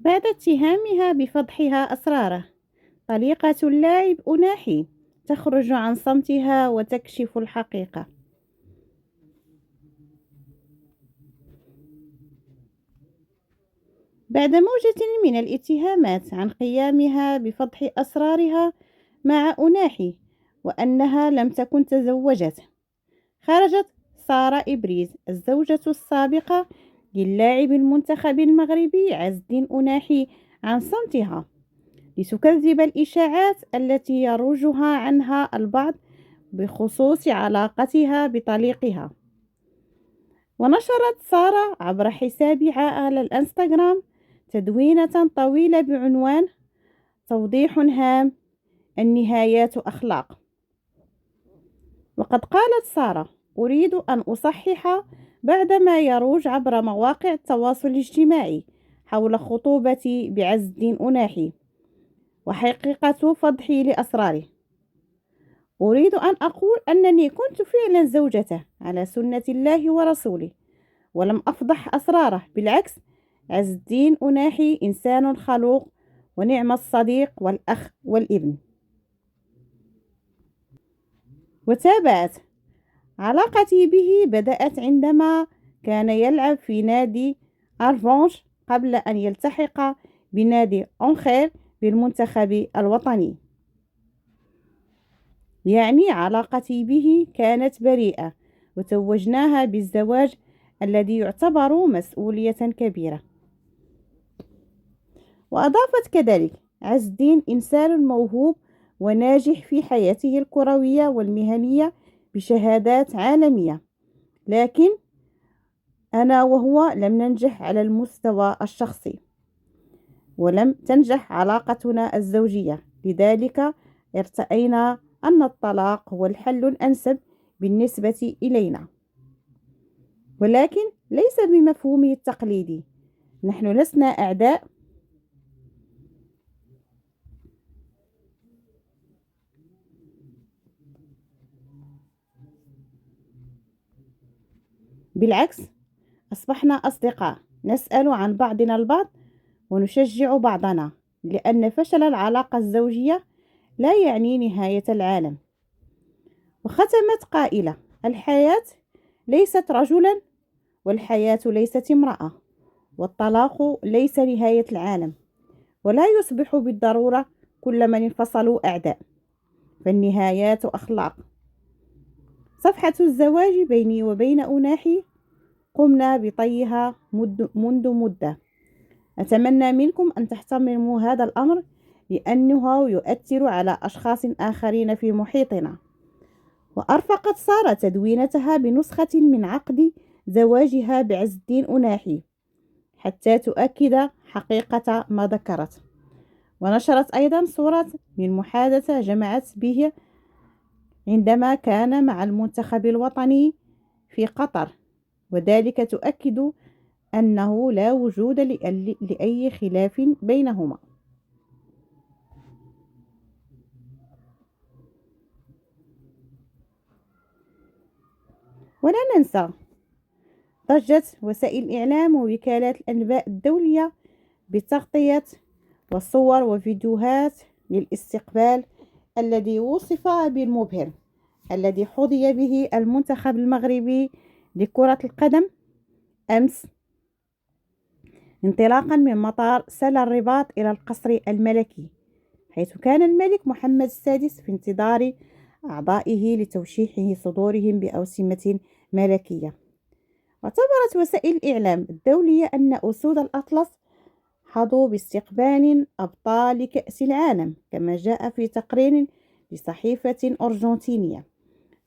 بعد اتهامها بفضحها أسراره، طليقة اللاعب أناحي تخرج عن صمتها وتكشف الحقيقة. بعد موجة من الاتهامات عن قيامها بفضح أسرارها مع أناحي وأنها لم تكن تزوجت، خرجت سارة إبريز الزوجة السابقة للاعب المنتخب المغربي عز الدين أناحي عن صمتها لتكذب الإشاعات التي يروجها عنها البعض بخصوص علاقتها بطليقها. ونشرت سارة عبر حسابها على الانستغرام تدوينة طويلة بعنوان توضيح هام: النهايات أخلاق. وقد قالت سارة: أريد أن أصحح بعدما يروج عبر مواقع التواصل الاجتماعي حول خطوبتي بعز الدين أناحي وحقيقة فضحي لأسراره. أريد أن أقول أنني كنت فعلا زوجته على سنة الله ورسوله، ولم أفضح أسراره، بالعكس، عز الدين أناحي إنسان خلوق ونعم الصديق والأخ والابن. وتابعت: علاقتي به بدأت عندما كان يلعب في نادي أرفونج قبل أن يلتحق بنادي أنخير بالمنتخب الوطني. يعني علاقتي به كانت بريئة، وتوجناها بالزواج الذي يعتبر مسؤولية كبيرة. وأضافت كذلك: عز الدين إنسان موهوب وناجح في حياته الكروية والمهنية بشهادات عالمية، لكن أنا وهو لم ننجح على المستوى الشخصي، ولم تنجح علاقتنا الزوجية، لذلك ارتأينا أن الطلاق هو الحل الأنسب بالنسبة إلينا، ولكن ليس بمفهومه التقليدي. نحن لسنا أعداء، بالعكس، أصبحنا أصدقاء، نسأل عن بعضنا البعض ونشجع بعضنا، لأن فشل العلاقة الزوجية لا يعني نهاية العالم. وختمت قائلة: الحياة ليست رجلا، والحياة ليست امرأة، والطلاق ليس نهاية العالم، ولا يصبح بالضرورة كل من انفصلوا أعداء، فالنهايات أخلاق. صفحة الزواج بيني وبين أناحي قمنا بطيها منذ مدة. أتمنى منكم أن تحترموا هذا الأمر، لأنه يؤثر على أشخاص آخرين في محيطنا. وأرفقت سارة تدوينتها بنسخة من عقد زواجها بعز الدين أناحي حتى تؤكد حقيقة ما ذكرت. ونشرت أيضا صورة من محادثة جمعت به عندما كان مع المنتخب الوطني في قطر، وذلك تؤكد أنه لا وجود لأي خلاف بينهما. ولا ننسى ضجت وسائل الإعلام ووكالات الأنباء الدولية بتغطية وصور وفيديوهات للاستقبال الذي وصف بالمبهر الذي حظي به المنتخب المغربي لكرة القدم أمس، انطلاقا من مطار سلا الرباط إلى القصر الملكي، حيث كان الملك محمد السادس في انتظار أعضائه لتوشيح صدورهم بأوسمة ملكية. واعتبرت وسائل الإعلام الدولية أن أسود الأطلس حظوا باستقبال أبطال كأس العالم، كما جاء في تقرير لصحيفة أرجنتينية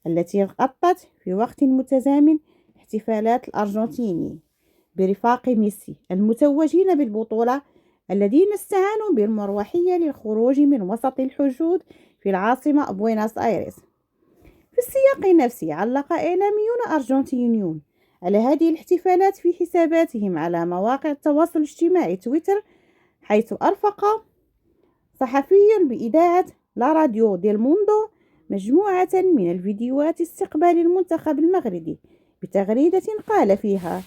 التي غطت في وقت متزامن احتفالات الأرجنتين برفاق ميسي المتوجين بالبطولة، الذين استعانوا بالمروحية للخروج من وسط الحشود في العاصمة بويناس آيرس. في السياق نفسه، علق إعلاميون أرجنتينيون على هذه الاحتفالات في حساباتهم على مواقع التواصل الاجتماعي تويتر، حيث أرفق صحفي بإذاعة لا راديو ديل موندو مجموعة من الفيديوهات استقبال المنتخب المغربي بتغريدة قال فيها: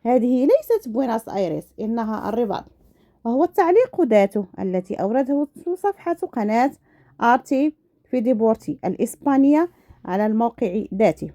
هذه ليست بويناس آيرس، إنها الرباط، وهو التعليق ذاته التي أورده صفحة قناة آرتي في ديبورتي الإسبانية على الموقع ذاته.